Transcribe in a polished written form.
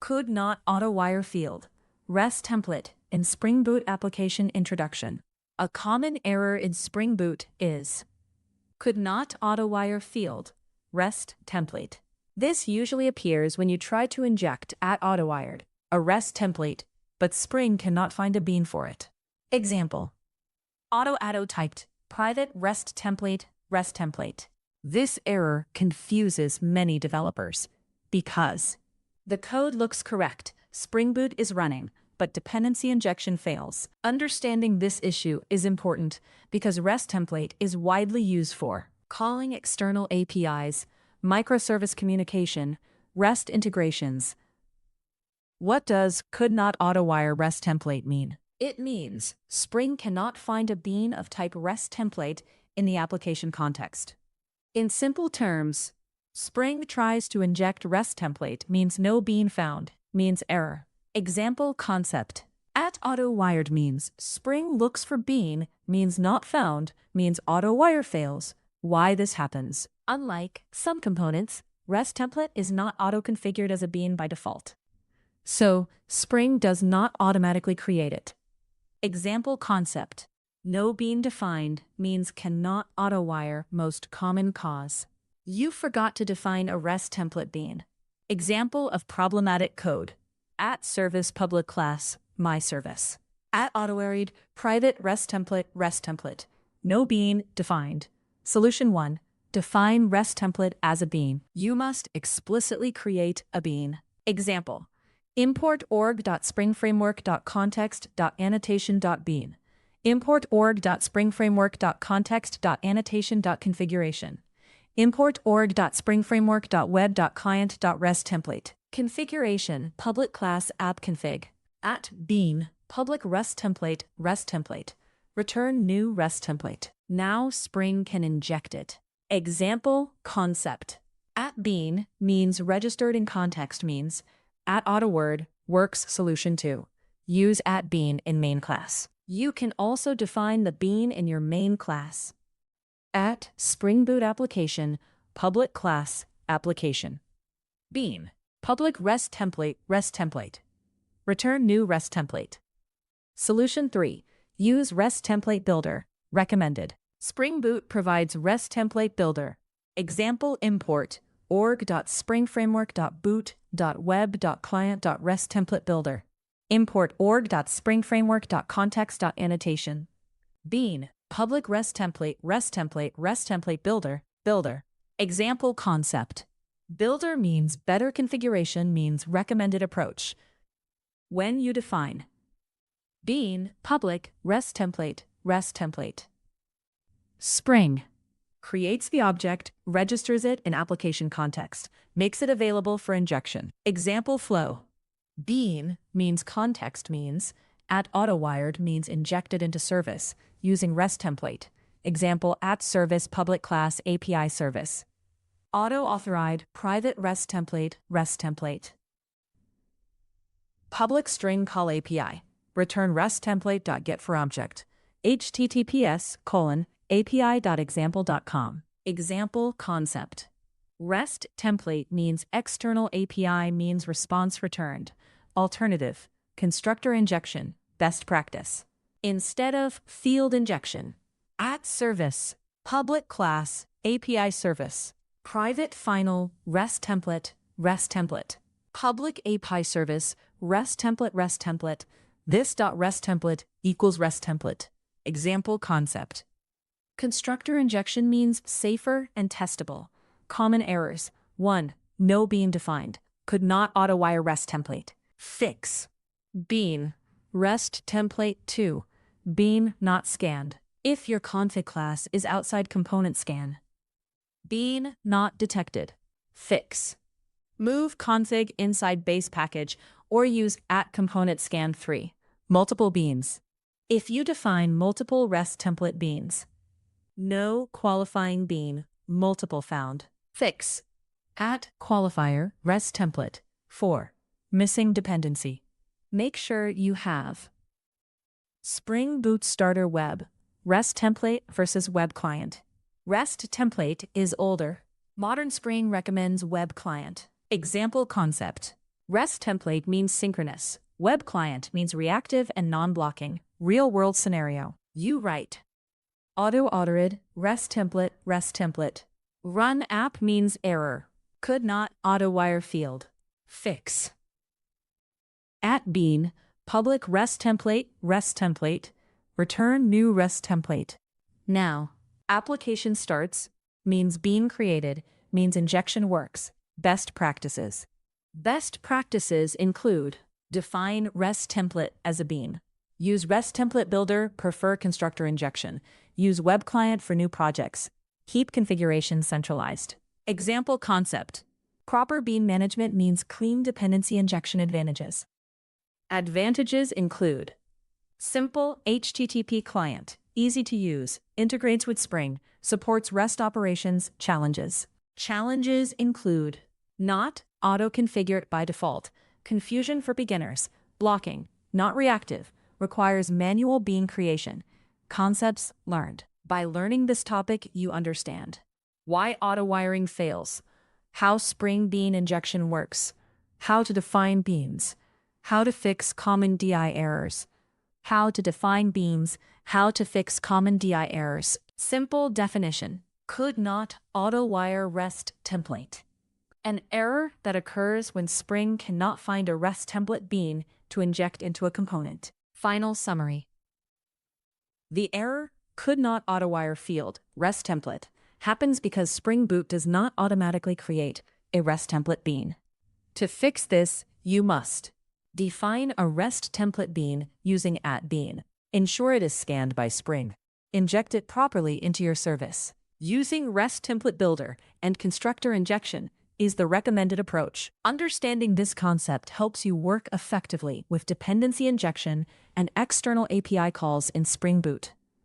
Could not autowire field. REST template in Spring Boot application introduction. A common error in Spring Boot is could not autowire field. REST template. This usually appears when you try to inject @autowired, a REST template, but Spring cannot find a bean for it. Example. Auto typed private REST template. This error confuses many developers because the code looks correct, Spring Boot is running, but dependency injection fails. Understanding this issue is important because REST template is widely used for calling external APIs, microservice communication, REST integrations. What does could not autowire REST template mean? It means Spring cannot find a bean of type REST template in the application context. In simple terms, Spring tries to inject REST template means no bean found, means error. Example concept. @autowired means Spring looks for bean, means not found, means autowire fails. Why this happens? Unlike some components, REST template is not auto-configured as a bean by default. So, Spring does not automatically create it. Example concept. No bean defined means cannot autowire, most common cause. You forgot to define a REST template bean. Example of problematic code. @service public class, my service. @autowired private REST template. No bean defined. Solution 1. Define REST template as a bean. You must explicitly create a bean. Example. Import org.springframework.context.annotation.bean. Import org.springframework.context.annotation.configuration. Import org.springframework.web.client.restTemplate. Configuration public class app_config. @bean public REST template. Return new REST template. Now Spring can inject it. Example concept. @bean means registered in context means @autoword works solution 2. Use @bean in main class. You can also define the bean in your main class. Spring Boot application public class application. Bean public REST template. Return new REST template. Solution 3. Use RestTemplateBuilder. Recommended. Spring Boot provides RestTemplateBuilder. Example import org.springframework.boot.web.client.restTemplateBuilder. Import org.springframework.context.annotation. Bean public REST template builder. Example concept. Builder means better configuration means recommended approach. When you define bean public REST template. Spring creates the object, registers it in application context, makes it available for injection. Example flow. Bean means context means @autowired means injected into service using REST template. Example @service public class API service. Auto-authorized private REST template. Public string call API. Return RestTemplate.get for object. https://api.example.com. Example concept. REST template means external API means response returned. Alternative, constructor injection, best practice. Instead of field injection. @service, public class, API service. Private final, REST template. Public API service, REST template. This.REST template equals REST template. Example concept. Constructor injection means safer and testable. Common errors. 1. No bean defined. Could not autowire REST template. Fix. Bean. REST template 2. Bean not scanned. If your config class is outside component scan. Bean not detected. Fix. Move config inside base package or use @component scan 3. Multiple beans. If you define multiple REST template beans. No qualifying bean, multiple found. Fix. @qualifier REST template 4. Missing dependency. Make sure you have Spring Boot Starter Web, REST template versus web client. REST template is older. Modern Spring recommends web client. Example concept. REST template means synchronous. Web client means reactive and non-blocking. Real-world scenario. You write. Auto-authored, REST template. Run app means error. Could not, autowire field. Fix. @bean, public REST template. Return new REST template. Now, application starts, means bean created, means injection works. Best practices. Best practices include define REST template as a bean. Use RestTemplateBuilder, prefer constructor injection. Use web client for new projects. Keep configuration centralized. Example concept. Proper bean management means clean dependency injection advantages. Advantages include simple HTTP client, easy to use, integrates with Spring, supports REST operations. Challenges. Challenges include not auto-configured by default, confusion for beginners, blocking, not reactive, requires manual bean creation. Concepts learned. By learning this topic, you understand why auto-wiring fails, how Spring Bean injection works, how to define beans, how to fix common DI errors, how to define beans, how to fix common DI errors. Simple definition. Could not auto-wire REST template. An error that occurs when Spring cannot find a REST template bean to inject into a component. Final summary. The error, could not autowire field, REST template, happens because Spring Boot does not automatically create a REST template bean. To fix this, you must define a REST template bean using @bean. Ensure it is scanned by Spring. Inject it properly into your service. Using RestTemplateBuilder and constructor injection is the recommended approach. Understanding this concept helps you work effectively with dependency injection and external API calls in Spring Boot.